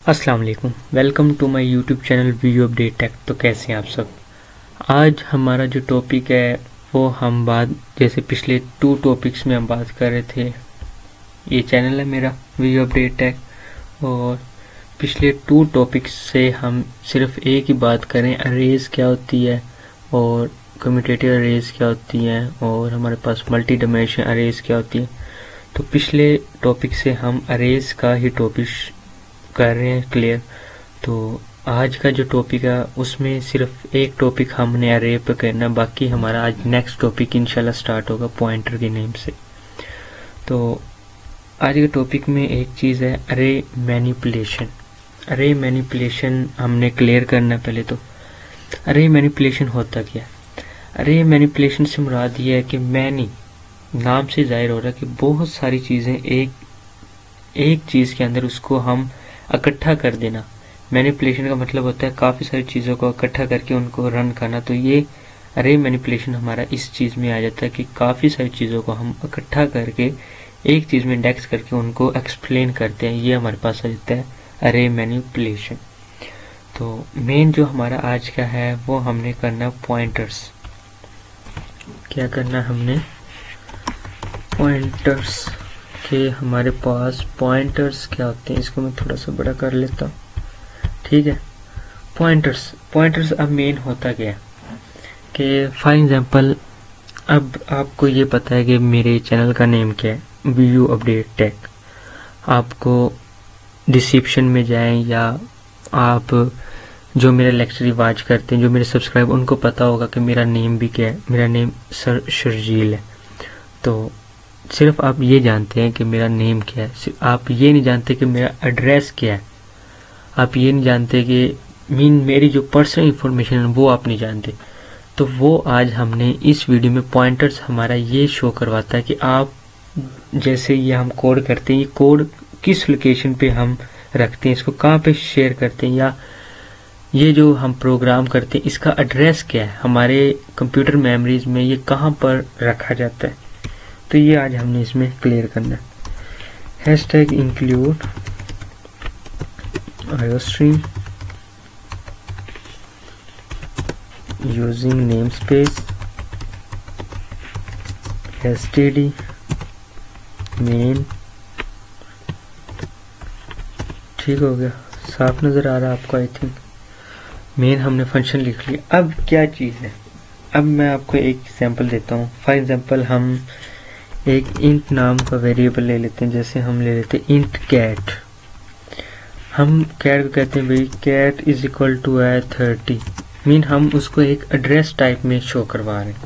अस्सलाम वालेकुम, welcome to my YouTube channel video update tech. तो कैसे हैं आप सब। आज हमारा जो टॉपिक है वो हम बात जैसे पिछले 2 टॉपिक्स में हम बात कर रहे थे। ये चैनल है मेरा वीडियो अपडेट टेक और पिछले 2 टॉपिक्स से हम सिर्फ एक ही बात करें, अरेज क्या होती है और कम्यूटेटिव अरेज क्या होती है और हमारे पास मल्टी डायमेंशन अरेज क्या होती है। तो पिछले टॉपिक से हम अरेज का ही टॉपिक कर रहे हैं क्लियर। तो आज का जो टॉपिक है उसमें सिर्फ एक टॉपिक हमने अरे पे करना, बाकी हमारा आज नेक्स्ट टॉपिक इंशाल्लाह स्टार्ट होगा पॉइंटर के नेम से। तो आज के टॉपिक में एक चीज़ है अरे मैनिपुलेशन। अरे मैनिपुलेशन हमने क्लियर करना है। पहले तो अरे मैनिपुलेशन होता क्या है। अरे मैनिपुलेशन से मुराद ये है कि मैनी नाम से जाहिर हो रहा है कि बहुत सारी चीज़ें एक चीज़ के अंदर उसको हम इकट्ठा कर देना। मैनिपुलेशन का मतलब होता है काफ़ी सारी चीज़ों को इकट्ठा करके उनको रन करना। तो ये अरे मैनिपुलेशन हमारा इस चीज़ में आ जाता है कि काफ़ी सारी चीज़ों को हम इकट्ठा करके एक चीज़ में इंडेक्स करके उनको एक्सप्लेन करते हैं। ये हमारे पास आ जाता है अरे मैनिपुलेशन। तो मेन जो हमारा आज का है वो हमने करना पॉइंटर्स। क्या करना हमने पॉइंटर्स के हमारे पास पॉइंटर्स क्या होते हैं, इसको मैं थोड़ा सा बड़ा कर लेता हूँ। ठीक है, पॉइंटर्स अब मेन होता क्या है कि फॉर एग्जांपल अब आपको ये पता है कि मेरे चैनल का नेम क्या है, वीडियो अपडेट टेक। आपको डिस्क्रिप्शन में जाएं या आप जो मेरे लेक्चर वॉच करते हैं, जो मेरे सब्सक्राइबर, उनको पता होगा कि मेरा नेम भी क्या है। मेरा नेम सर शर्जील है। तो सिर्फ आप ये जानते हैं कि मेरा नेम क्या है, आप ये नहीं जानते कि मेरा एड्रेस क्या है। आप ये नहीं जानते कि मेरी जो पर्सनल इंफॉर्मेशन है वो आप नहीं जानते। तो वो आज हमने इस वीडियो में पॉइंटर्स हमारा ये शो करवाता है कि आप जैसे ये हम कोड करते हैं, ये कोड किस लोकेशन पे हम रखते हैं, इसको कहाँ पे शेयर करते हैं, या ये जो हम प्रोग्राम करते हैं इसका एड्रेस क्या है, हमारे कंप्यूटर मेमोरीज में ये कहाँ पर रखा जाता है। तो ये आज हमने इसमें क्लियर करना है। Hashtag include iostream using name space std main. ठीक हो गया, साफ नजर आ रहा है आपको। आई थिंक मेन हमने फंक्शन लिख लिया। अब क्या चीज़ है, अब मैं आपको एक एग्जांपल देता हूँ। फॉर एग्जांपल हम एक इंट नाम का वेरिएबल ले लेते हैं। जैसे हम ले लेते हैं इंट कैट। हम कैट को कहते हैं भाई कैट इज इक्वल टू है 30, मीन हम उसको एक एड्रेस टाइप में शो करवा रहे हैं।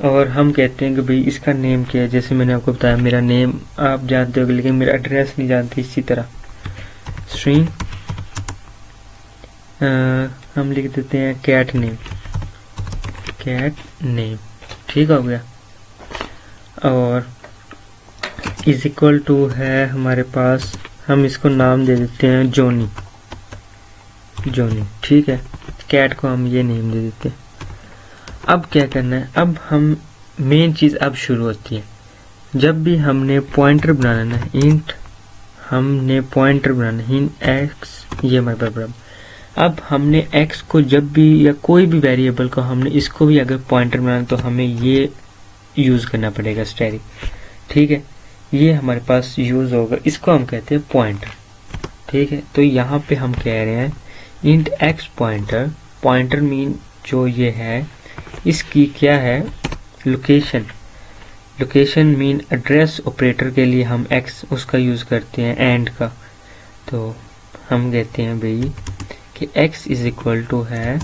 और हम कहते हैं कि भाई इसका नेम क्या है। जैसे मैंने आपको बताया मेरा नेम आप जानते हो लेकिन मेरा एड्रेस नहीं जानते। इसी तरह स्ट्रिंग हम लिख देते हैं कैट नेम। ठीक हो गया। और इज इक्वल टू है हमारे पास, हम इसको नाम दे देते हैं जोनी। ठीक है, कैट को हम ये नेम दे देते हैं। अब क्या करना है, अब हम मेन चीज़ अब शुरू होती है। जब भी हमने पॉइंटर बनाना है, इंट हमने पॉइंटर बनाना है इन एक्स, ये हमारे पास बराबर। अब हमने एक्स को जब भी या कोई भी वेरिएबल को हमने इसको भी अगर पॉइंटर बनाना तो हमें ये यूज करना पड़ेगा स्टैटिक। ठीक है, ये हमारे पास यूज होगा, इसको हम कहते हैं पॉइंटर। ठीक है, तो यहाँ पे हम कह रहे हैं इंट एक्स पॉइंटर मीन जो ये है इसकी क्या है लोकेशन मीन एड्रेस ऑपरेटर के लिए हम एक्स उसका यूज करते हैं एंड का। तो हम कहते हैं भाई कि एक्स इज इक्वल टू है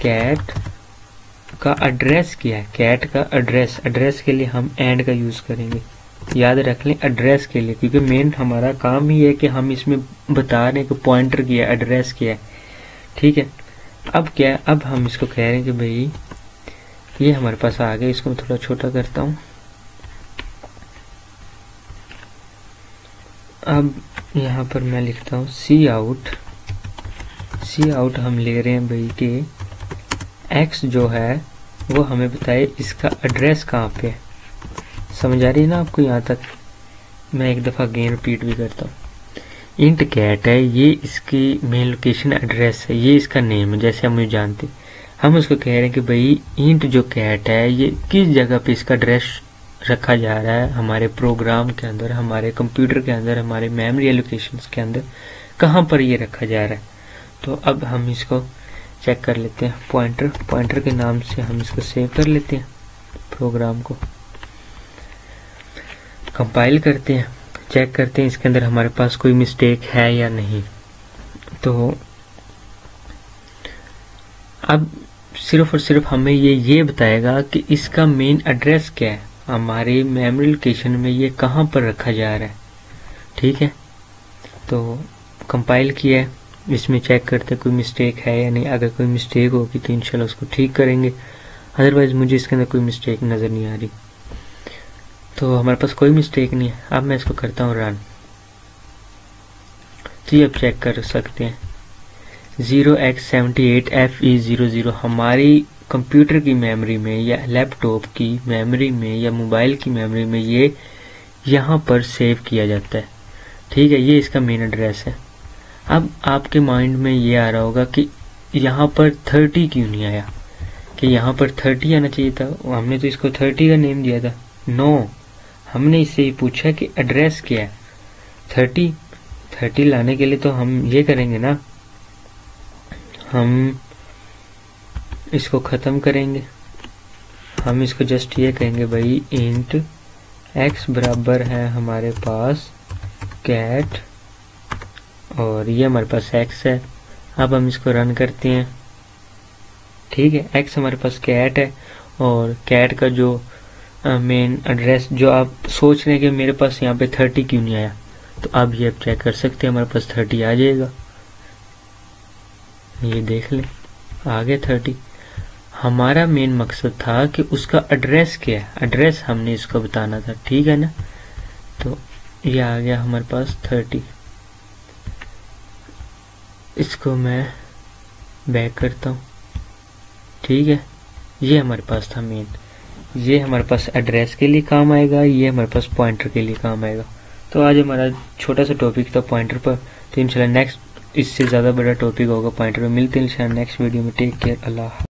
कैट का एड्रेस क्या है, कैट का एड्रेस के लिए हम एंड का यूज करेंगे। याद रख लें एड्रेस के लिए, क्योंकि मेन हमारा काम ही है कि हम इसमें बता रहे हैं कि पॉइंटर क्या है, एड्रेस क्या है। ठीक है, अब क्या है, अब हम इसको कह रहे हैं कि भाई ये हमारे पास आ गया। इसको मैं थोड़ा छोटा करता हूँ। अब यहाँ पर मैं लिखता हूँ सी आउट हम ले रहे हैं भाई कि एक्स जो है वो हमें बताए इसका एड्रेस कहाँ पे है। समझ आ रही है ना आपको यहाँ तक। मैं एक दफ़ा अगेन रिपीट भी करता हूँ। इंट कैट है, ये इसकी मेन लोकेशन एड्रेस है, ये इसका नेम है। जैसे हम ये जानते, हम उसको कह रहे हैं कि भाई इंट जो कैट है ये किस जगह पे इसका एड्रेस रखा जा रहा है हमारे प्रोग्राम के अंदर, हमारे कंप्यूटर के अंदर, हमारे मेमोरी एलोकेशंस के अंदर, कहाँ पर ये रखा जा रहा है। तो अब हम इसको चेक कर लेते हैं। पॉइंटर के नाम से हम इसको सेव कर लेते हैं, प्रोग्राम को कंपाइल करते हैं, चेक करते हैं इसके अंदर हमारे पास कोई मिस्टेक है या नहीं। तो अब सिर्फ और सिर्फ हमें ये बताएगा कि इसका मेन एड्रेस क्या है, हमारे मेमोरी लोकेशन में ये कहाँ पर रखा जा रहा है। ठीक है, तो कंपाइल किया है, इसमें चेक करते कोई मिस्टेक है या नहीं। अगर कोई मिस्टेक होगी तो इंशाल्लाह उसको ठीक करेंगे, अदरवाइज मुझे इसके अंदर कोई मिस्टेक नज़र नहीं आ रही। तो हमारे पास कोई मिस्टेक नहीं है। अब मैं इसको करता हूँ रन, तो ये अब चेक कर सकते हैं 0x78FE00 हमारी कंप्यूटर की मेमोरी में या लैपटॉप की मेमोरी में या मोबाइल की मेमोरी में ये यहाँ पर सेव किया जाता है। ठीक है, ये इसका मेन एड्रेस है। अब आपके माइंड में ये आ रहा होगा कि यहाँ पर 30 क्यों नहीं आया, कि यहाँ पर 30 आना चाहिए था, हमने तो इसको 30 का नेम दिया था। नो, हमने इससे ही पूछा कि एड्रेस क्या है। 30 लाने के लिए तो हम ये करेंगे ना, हम इसको ख़त्म करेंगे, हम इसको जस्ट ये कहेंगे भाई इंट x बराबर है हमारे पास कैट, और ये हमारे पास x है। अब हम इसको रन करते हैं। ठीक है, x हमारे पास कैट है, और कैट का जो मेन एड्रेस जो आप सोच रहे हैं कि मेरे पास यहाँ पे 30 क्यों नहीं आया, तो आप ये चेक कर सकते हैं, हमारे पास 30 आ जाएगा। ये देख लें, आ गया 30। हमारा मेन मकसद था कि उसका एड्रेस क्या है, एड्रेस हमने इसको बताना था। ठीक है ना, तो ये आ गया हमारे पास 30। इसको मैं बैक करता हूँ। ठीक है, ये हमारे पास था मेन, ये हमारे पास एड्रेस के लिए काम आएगा, ये हमारे पास पॉइंटर के लिए काम आएगा। तो आज हमारा छोटा सा टॉपिक था पॉइंटर पर, तो इंशाल्लाह नेक्स्ट इससे ज़्यादा बड़ा टॉपिक होगा पॉइंटर पर। मिलते हैं इंशाल्लाह नेक्स्ट वीडियो में। टेक केयर, अल्लाह।